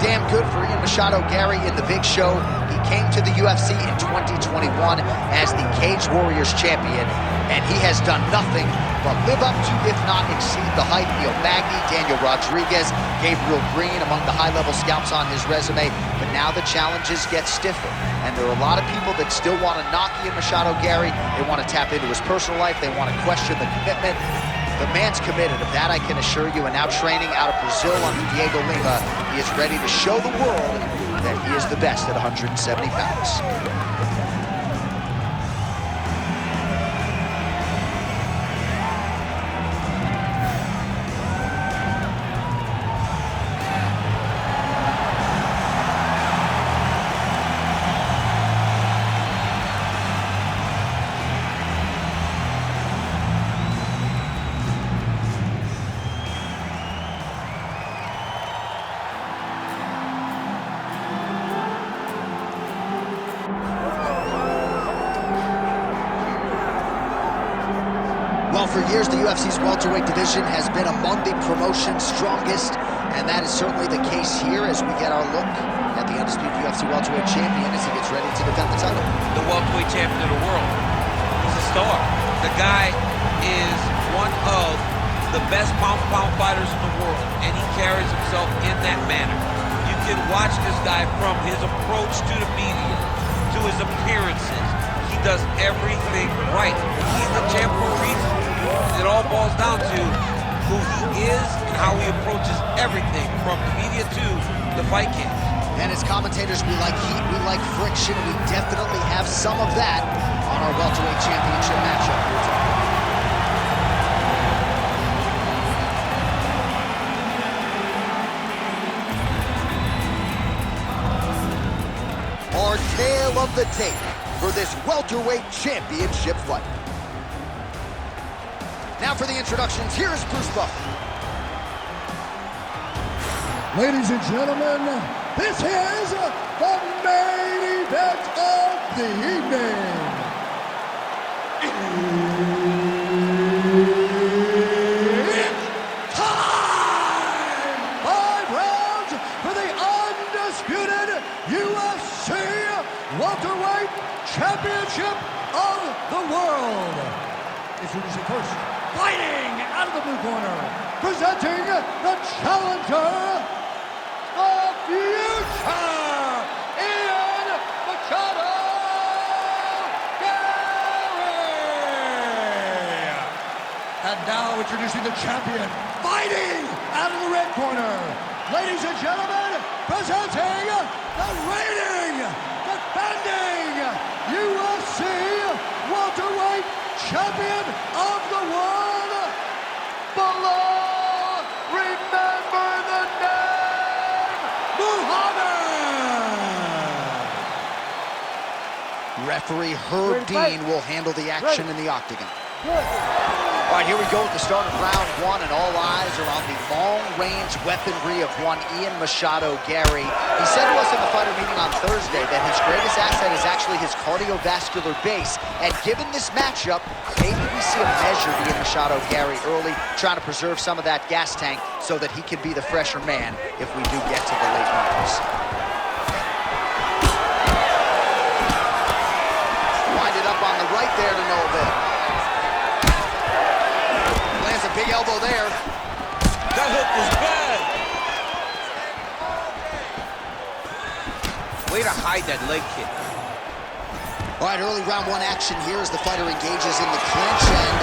damn good for Ian Machado Garry in the big show. He came to the UFC in 2021 as the Cage Warriors champion, and he has done nothing but live up to, if not exceed, the hype. Neil Magny, Daniel Rodriguez, Gabriel Green among the high-level scouts on his resume, but now the challenges get stiffer, and there are a lot of people that still want to knock Ian Machado Garry. They want to tap into his personal life. They want to question the commitment. The man's committed, of that I can assure you, and now training out of Brazil under Diego Lima, he is ready to show the world that he is the best at 170 pounds. Well, for years, the UFC's welterweight division has been among the promotion's strongest, and that is certainly the case here as we get our look at the undisputed UFC welterweight champion as he gets ready to defend the title. The welterweight champion of the world. He's a star. The guy is one of the best pound-for-pound fighters in the world, and he carries himself in that manner. You can watch this guy from his approach to the media, to his appearances. He does everything right. He's the champ for a reason. It all boils down to who he is and how he approaches everything from the media to the fight camp. And as commentators, we like heat, we like friction. We definitely have some of that on our welterweight championship matchup here tonight. Our tale of the tape for this welterweight championship fight. Now for the introductions, here's Bruce Buffer. Ladies and gentlemen, this is the main event of the evening. It's time! 5 rounds for the undisputed UFC welterweight championship of the world. Introducing first, fighting out of the blue corner, presenting the challenger, the future, Ian Machado Garry. And now introducing the champion, fighting out of the red corner, ladies and gentlemen, presenting the reigning, defending UFC welterweight champion of the world, Belal, remember the name, Muhammad. Referee Herb Dean will handle the action in the octagon. All right, here we go at the start of round 1, and all eyes are on the long-range weaponry of one Ian Machado Garry. He said to us in the fighter meeting on Thursday that his greatest asset is actually his cardiovascular base, and given this matchup, maybe we see a measured Ian Machado Garry early, trying to preserve some of that gas tank so that he can be the fresher man if we do get to the late rounds. Wind it up on the right there to no avail. Lands a big elbow there. That hook was bad. Way to hide that leg kick. All right, early round 1 action here as the fighter engages in the clinch, and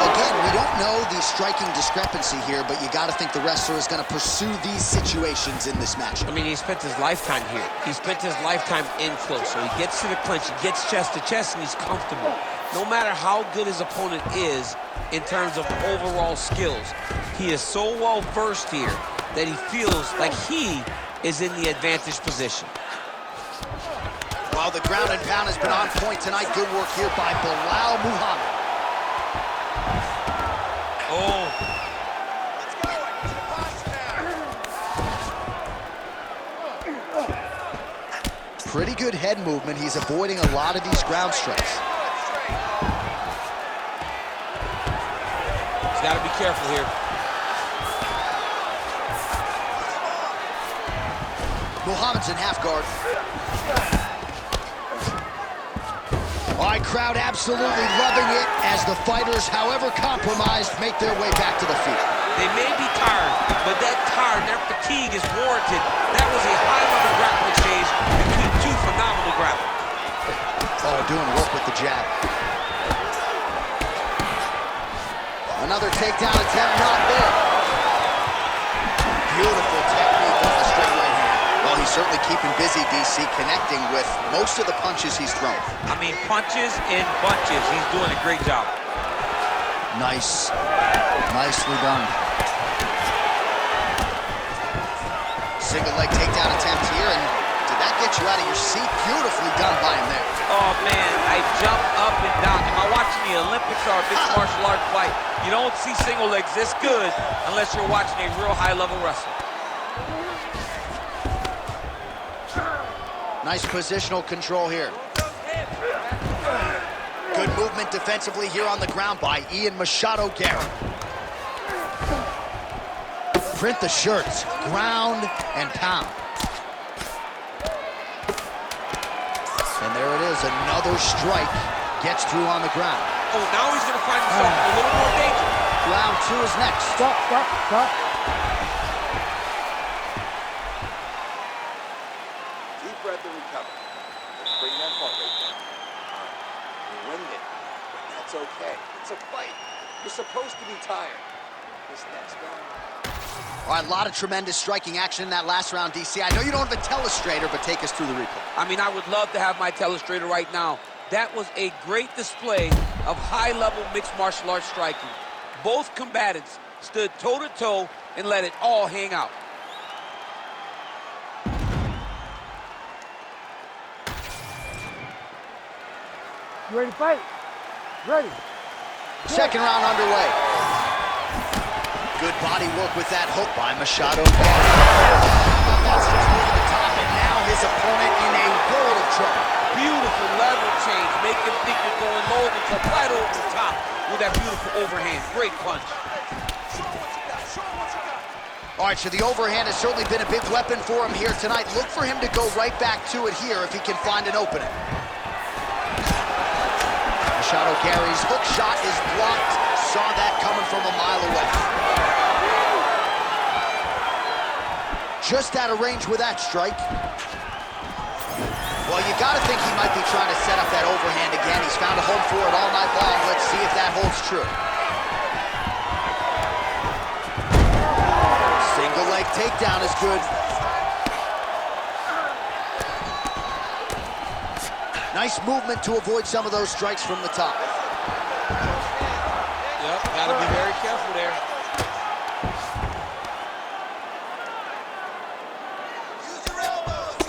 again, we don't know the striking discrepancy here, but you got to think the wrestler is going to pursue these situations in this match. I mean, he spent his lifetime here. He spent his lifetime in close, so he gets to the clinch, he gets chest to chest, and he's comfortable. No matter how good his opponent is in terms of overall skills, he is so well versed here that he feels like he is in the advantage position. Well, the ground and pound has been on point tonight. Good work here by Belal Muhammad. Oh. Pretty good head movement. He's avoiding a lot of these ground strikes. He's got to be careful here. Muhammad's in half guard. All right, crowd absolutely loving it as the fighters, however compromised, make their way back to the feet. They may be tired, but that tired, their fatigue is warranted. That was a high-level grappling exchange between two phenomenal grapplers. Oh, doing work with the jab. Another takedown attempt, not there. Beautiful technique with the straight right hand. Well, he's certainly keeping busy, DC, connecting with most of the punches he's thrown. I mean, punches in bunches. He's doing a great job. Nice. Nicely done. Single leg takedown attempt here, and did that get you out of your seat? Beautifully done by him there. Oh, man, I jumped up and down. Am I watching the Olympics or a mixed martial arts fight? You don't see single legs this good unless you're watching a real high-level wrestler. Nice positional control here. Good movement defensively here on the ground by Mašado Garry. Print the shirts, ground and pound. And there it is, another strike gets through on the ground. Oh, now he's gonna find himself in a little more danger. Round two is next. Stop. Deep breath and recover. Bring that heart rate down. You winded, but that's okay. It's a fight. You're supposed to be tired. This next round. All right, a lot of tremendous striking action in that last round, DC. I know you don't have a telestrator, but take us through the replay. I mean, I would love to have my telestrator right now. That was a great display of high-level mixed martial arts striking. Both combatants stood toe-to-toe and let it all hang out. You ready to fight? Ready. Second round underway. Good body work with that hook by Mašado Garry. That's just over the top, and now his opponent in a world of trouble. Beautiful level change. Make him think you're going low and come right over the top with that beautiful overhand. Great punch. All right, so the overhand has certainly been a big weapon for him here tonight. Look for him to go right back to it here if he can find an opening. Mašado Garry's hook shot is blocked. Saw that coming from a mile away. Just out of range with that strike. Well, you got to think he might be trying to set up that overhand again. He's found a home for it all night long. Let's see if that holds true. Single leg takedown is good. Nice movement to avoid some of those strikes from the top. Yep, gotta be very careful there.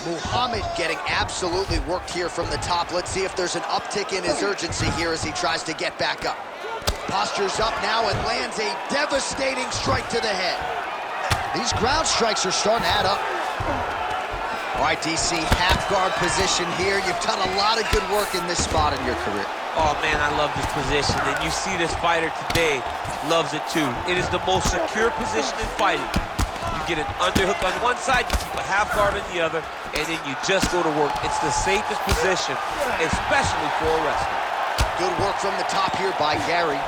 Muhammad getting absolutely worked here from the top. Let's see if there's an uptick in his urgency here as he tries to get back up. Postures up now and lands a devastating strike to the head. These ground strikes are starting to add up. All right, DC, half guard position here. You've done a lot of good work in this spot in your career. Oh, man, I love this position. And you see this fighter today loves it, too. It is the most secure position in fighting. You get an underhook on one side, you keep a half guard on the other, and then you just go to work. It's the safest position, especially for a wrestler. Good work from the top here by Garry.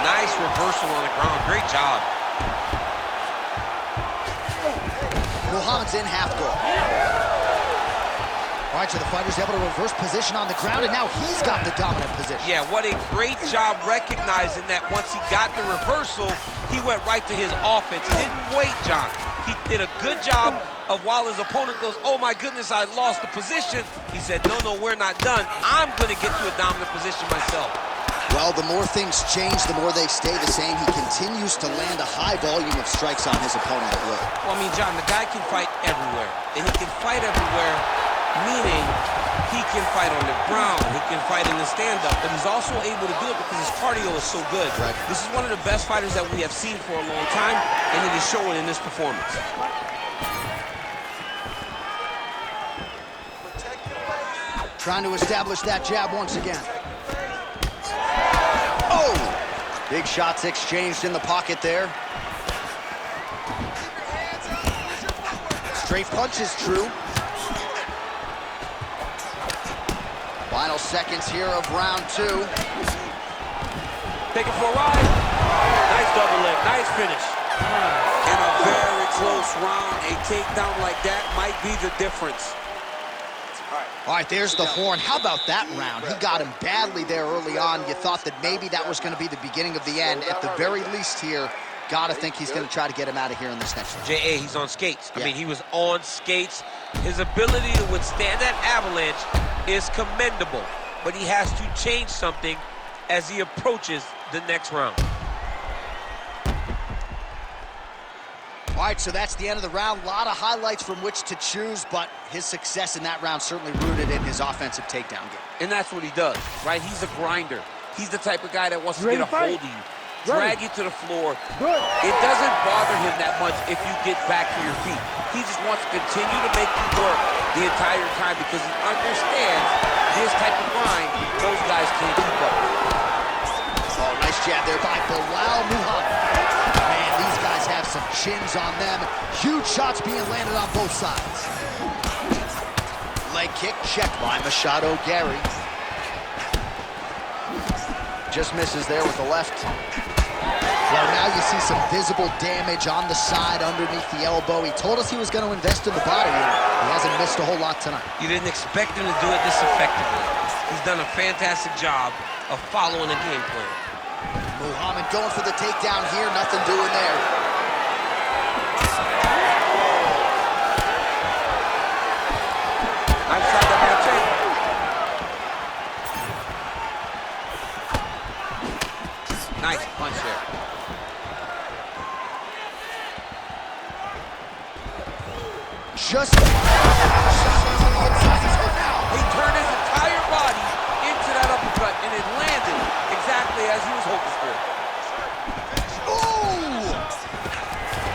Nice reversal on the ground. Great job. Muhammad's in half guard. All right, so the fighter's able to reverse position on the ground, and now he's got the dominant position. Yeah, what a great job recognizing that once he got the reversal, he went right to his offense. He didn't wait, John. He did a good job of while his opponent goes, oh my goodness, I lost the position. He said, no, we're not done. I'm gonna get to a dominant position myself. Well, the more things change, the more they stay the same. He continues to land a high volume of strikes on his opponent at will. Well, I mean, John, the guy can fight everywhere. And he can fight everywhere, meaning he can fight on the ground, he can fight in the stand-up, but he's also able to do it because his cardio is so good. Right. This is one of the best fighters that we have seen for a long time, and it is showing in this performance. Trying to establish that jab once again. Oh! Big shots exchanged in the pocket there. Straight punch is true. Final seconds here of round 2. Take it for a ride. Nice double leg, nice finish. In a very close round, a takedown like that might be the difference. All right, there's the horn. How about that round? He got him badly there early on. You thought that maybe that was going to be the beginning of the end. At the very least here, gotta think he's going to try to get him out of here in this next one. J.A., he's on skates. I mean, he was on skates. His ability to withstand that avalanche is commendable, but he has to change something as he approaches the next round. All right, so that's the end of the round. A lot of highlights from which to choose, but his success in that round certainly rooted in his offensive takedown game. And that's what he does, right? He's a grinder. He's the type of guy that wants to get a hold of you, drag you to the floor. It doesn't bother him that much if you get back to your feet. He just wants to continue to make you work the entire time because he understands this type of grind, those guys can't keep up. Oh, nice jab there by Belal Muhammad. Man, these guys have some chins on them. Huge shots being landed on both sides. Leg kick checked by Maシャド, Garry. Just misses there with the left. Well, now you see some visible damage on the side underneath the elbow. He told us he was going to invest in the body, and he hasn't missed a whole lot tonight. You didn't expect him to do it this effectively. He's done a fantastic job of following the game plan. Muhammad going for the takedown here, nothing doing there. Nice shot that man take. Nice punch there. Just shot on the inside. He's hurt now. He turned his entire body into that uppercut, and it landed exactly as he was hoping for. Ooh!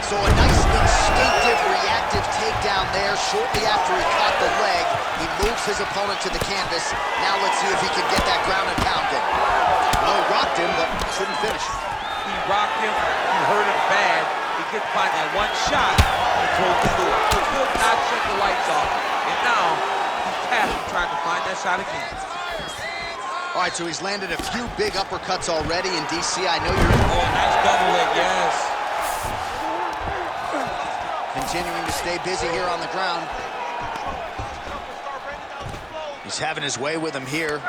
So a nice instinctive, reactive takedown there. Shortly after he caught the leg, he moves his opponent to the canvas. Now let's see if he can get that ground and pound in. Well, rocked him, but couldn't finish. He rocked him, he hurt him bad. He couldn't find that one shot to close the door. He could not shut the lights off. And now, he's tasked with trying to find that shot again. All right, so he's landed a few big uppercuts already in DC. I know you're... Oh, nice double leg, yes. Continuing to stay busy here on the ground. He's having his way with him here.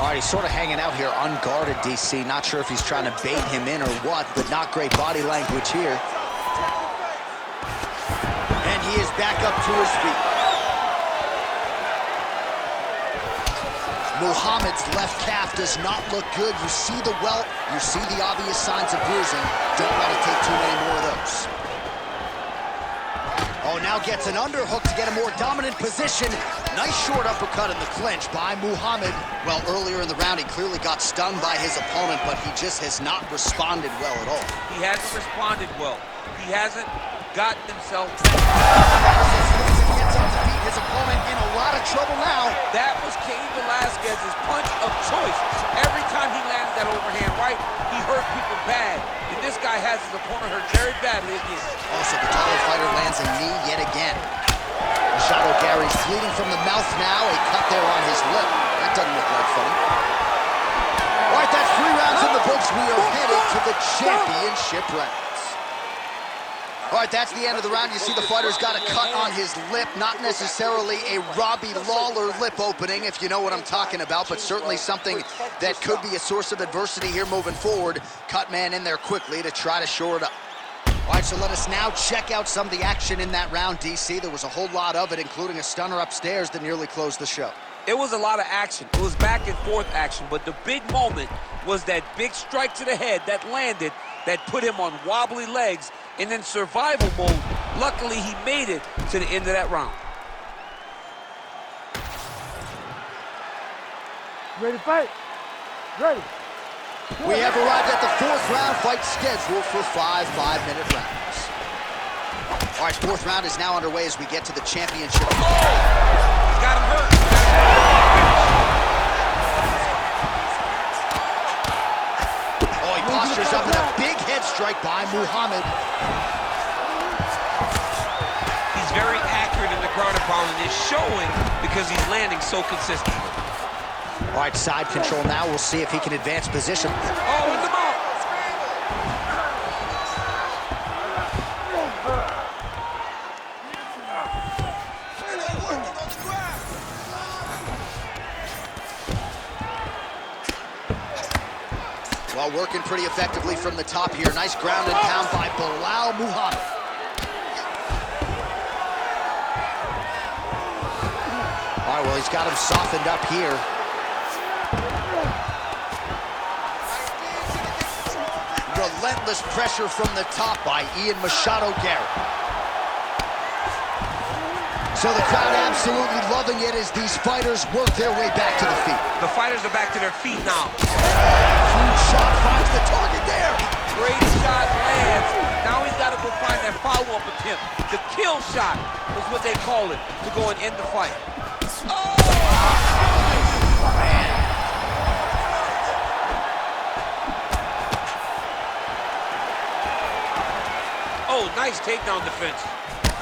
All right, he's sort of hanging out here unguarded, DC. Not sure if he's trying to bait him in or what, but not great body language here. And he is back up to his feet. Muhammad's left calf does not look good. You see the welt, you see the obvious signs of bruising. Don't want to take too many more of those. Oh, now gets an underhook to get a more dominant position. Nice short uppercut in the clinch by Muhammad. Well, earlier in the round, he clearly got stung by his opponent, but he just has not responded well at all. He hasn't responded well. He hasn't gotten himself... Gets up to beat his opponent in a lot of trouble now. That was Cain Velasquez's punch of choice. Every time he landed that overhand right, he hurt people bad. And this guy has his opponent hurt very badly again. Also, the taller fighter lands a knee yet again. Mašাdo, Garry's bleeding from the mouth now. A cut there on his lip. That doesn't look like funny. All right, that's 3 rounds in the books. We are headed to the championship rounds. All right, that's the end of the round. You see the fighter's got a cut on his lip. Not necessarily a Robbie Lawler lip opening, if you know what I'm talking about, but certainly something that could be a source of adversity here moving forward. Cut man in there quickly to try to shore it up. All right, so let us now check out some of the action in that round, DC. There was a whole lot of it, including a stunner upstairs that nearly closed the show. It was a lot of action. It was back and forth action, but the big moment was that big strike to the head that landed, that put him on wobbly legs, and in survival mode. Luckily, he made it to the end of that round. Ready to fight? Ready. We have arrived at the 4th round, fight scheduled for 5 5-minute rounds. All right, 4th round is now underway as we get to the championship. Oh! Got him hurt. Oh, he postures up in a big head strike by Muhammad. He's very accurate in the ground and pound, and it's showing because he's landing so consistently. All right, side control now. We'll see if he can advance position. Oh, in the mouth. Well, working pretty effectively from the top here. Nice ground and pound by Belal Muhammad. All right, well, he's got him softened up here. Relentless pressure from the top by MaシャドGarry. So the crowd absolutely loving it as these fighters work their way back to the feet. The fighters are back to their feet now. Huge shot finds the target there. Great shot lands. Now he's got to go find that follow-up attempt. The kill shot is what they call it, to go and end the fight. Oh! Man. Oh, nice takedown defense.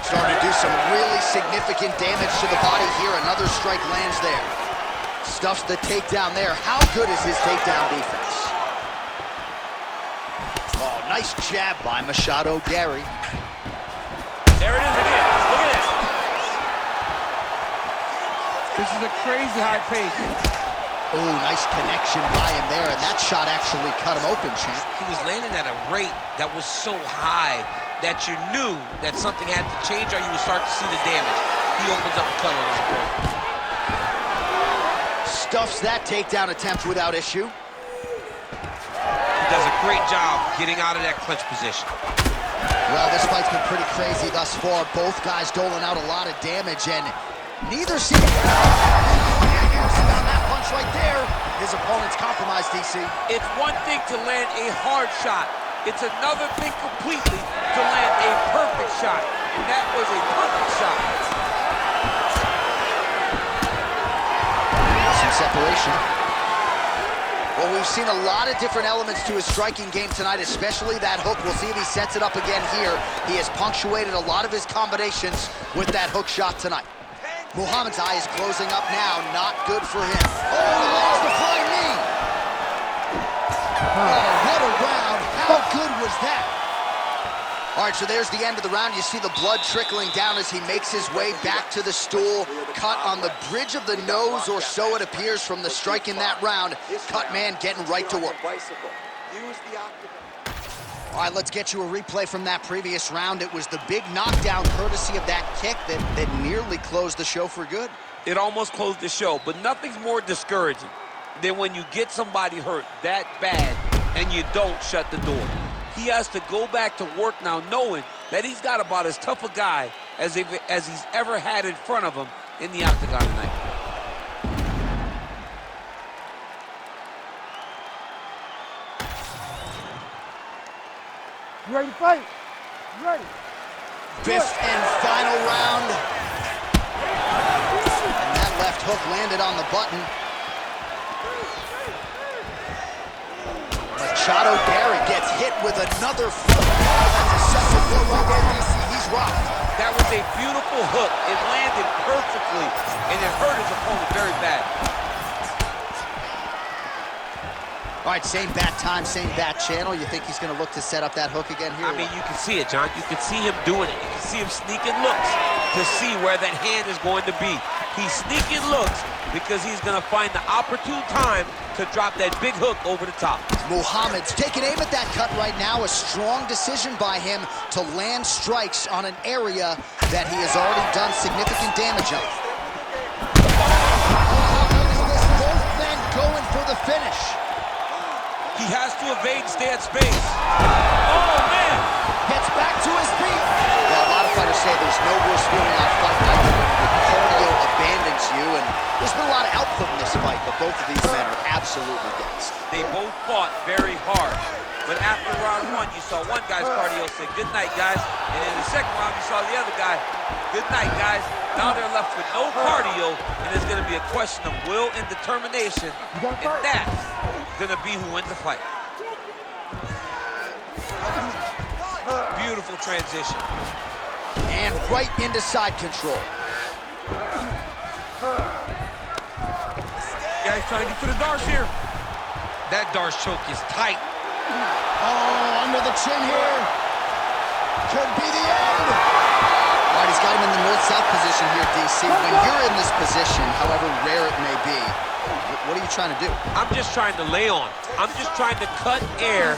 Starting to do some really significant damage to the body here. Another strike lands there. Stuffs the takedown there. How good is his takedown defense? Oh, nice jab by MaシャドGarry. There it is again. Look at this. This is a crazy high pace. Oh, nice connection by him there, and that shot actually cut him open, champ. He was landing at a rate that was so high that you knew that something had to change or you would start to see the damage. He opens up the color on the board. Stuffs that takedown attempt without issue. He does a great job getting out of that clinch position. Well, this fight's been pretty crazy thus far. Both guys doling out a lot of damage, and neither seem on that punch right there. His opponent's compromised, DC. It's one thing to land a hard shot. It's another thing completely to land a perfect shot. And that was a perfect shot. Some separation. Well, we've seen a lot of different elements to his striking game tonight, especially that hook. We'll see if he sets it up again here. He has punctuated a lot of his combinations with that hook shot tonight. Muhammad's eye is closing up now. Not good for him. Oh, he lands the flying knee. Oh, what a round. How good was that? All right, so there's the end of the round. You see the blood trickling down as he makes his way back to the stool. Cut on the bridge of the nose, or so it appears from the strike in that round. Cut man getting right to work. All right, let's get you a replay from that previous round. It was the big knockdown courtesy of that kick that nearly closed the show for good. It almost closed the show, but nothing's more discouraging than when you get somebody hurt that bad and you don't shut the door. He has to go back to work now knowing that he's got about as tough a guy as he's ever had in front of him in the octagon tonight. You ready to fight? You ready? Fifth and final round. And that left hook landed on the button. MaシャドGarry gets hit with another foot. That's a second blow right there, DC. He's rocked. That was a beautiful hook. It landed perfectly, and it hurt his opponent very bad. All right, same bat time, same bat channel. You think he's going to look to set up that hook again here? I mean, you can see it, John. You can see him doing it. You can see him sneaking looks to see where that hand is going to be. He's sneaking looks because he's going to find the opportune time to drop that big hook over the top. Muhammad's taking aim at that cut right now. A strong decision by him to land strikes on an area that he has already done significant damage on. Both men going for the finish. He has to evade and stay at space. Oh, man! Gets back to his feet. Well, a lot of fighters say there's no worse feeling on fight night than when the cardio abandons you, and there's been a lot of output in this fight, but both of these men are absolutely gassed. They both fought very hard. But after round one, you saw one guy's cardio say, "Good night, guys." And in the second round, you saw the other guy, "Good night, guys." Now they're left with no cardio, and it's going to be a question of will and determination, and that's going to be who wins the fight. beautiful transition. And right into side control. Yeah, he's trying to get to the darts here. That darts choke is tight. Oh, under the chin here. Could be the end. All right, he's got him in the north-south position here, DC. When you're in this position, however rare it may be, what are you trying to do? I'm just trying to lay on. I'm just trying to cut air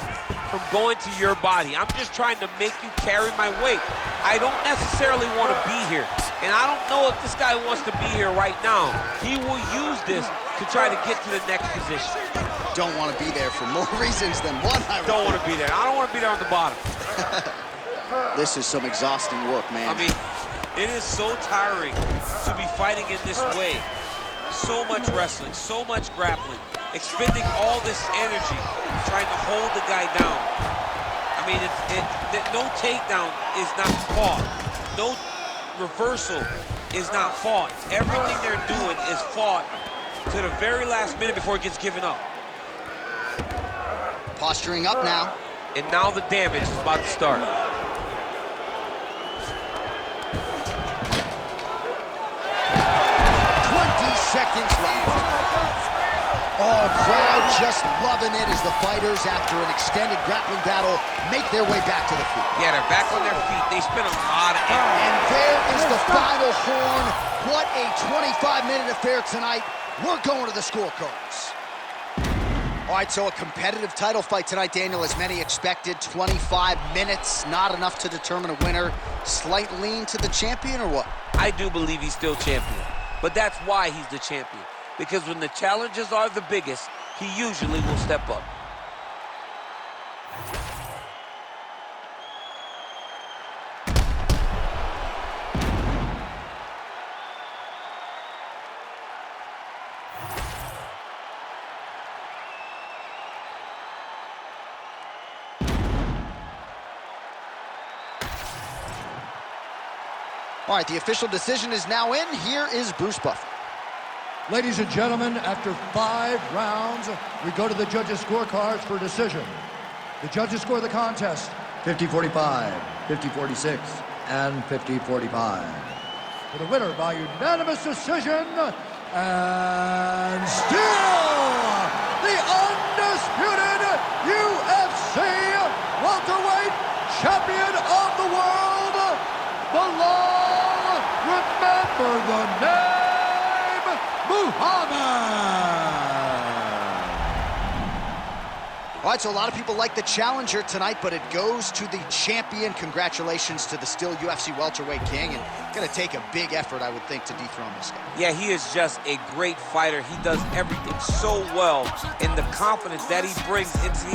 from going to your body. I'm just trying to make you carry my weight. I don't necessarily want to be here. And I don't know if this guy wants to be here right now. He will use this to try to get to the next position. Don't want to be there for more reasons than one. Don't want to be there. I don't want to be there on the bottom. This is some exhausting work, man. I mean, it is so tiring to be fighting in this way. So much wrestling, so much grappling, expending all this energy trying to hold the guy down. I mean, no takedown is not fought. No reversal is not fought. Everything they're doing is fought to the very last minute before it gets given up. Posturing up now. And now the damage is about to start. 20 seconds left. Oh, crowd just loving it as the fighters, after an extended grappling battle, make their way back to the feet. Yeah, they're back on their feet. They spent a lot of energy. And there is the final horn. What a 25-minute affair tonight. We're going to the scorecards. All right, so a competitive title fight tonight, Daniel, as many expected. 25 minutes, not enough to determine a winner. Slight lean to the champion, or what? I do believe he's still champion, but that's why he's the champion. Because when the challenges are the biggest, he usually will step up. All right, the official decision is now in. Here is Bruce Buffer. Ladies and gentlemen, after 5 rounds, we go to the judges' scorecards for decision. The judges score the contest 50-45, 50-46, and 50-45. For the winner by unanimous decision, and still the undisputed UFC welterweight champion of the world, Belal, remember the name, Muhammad. All right, so a lot of people like the challenger tonight, but it goes to the champion. Congratulations to the still UFC welterweight king, and gonna take a big effort, I would think, to dethrone this guy. Yeah, he is just a great fighter. He does everything so well, and the confidence that he brings into the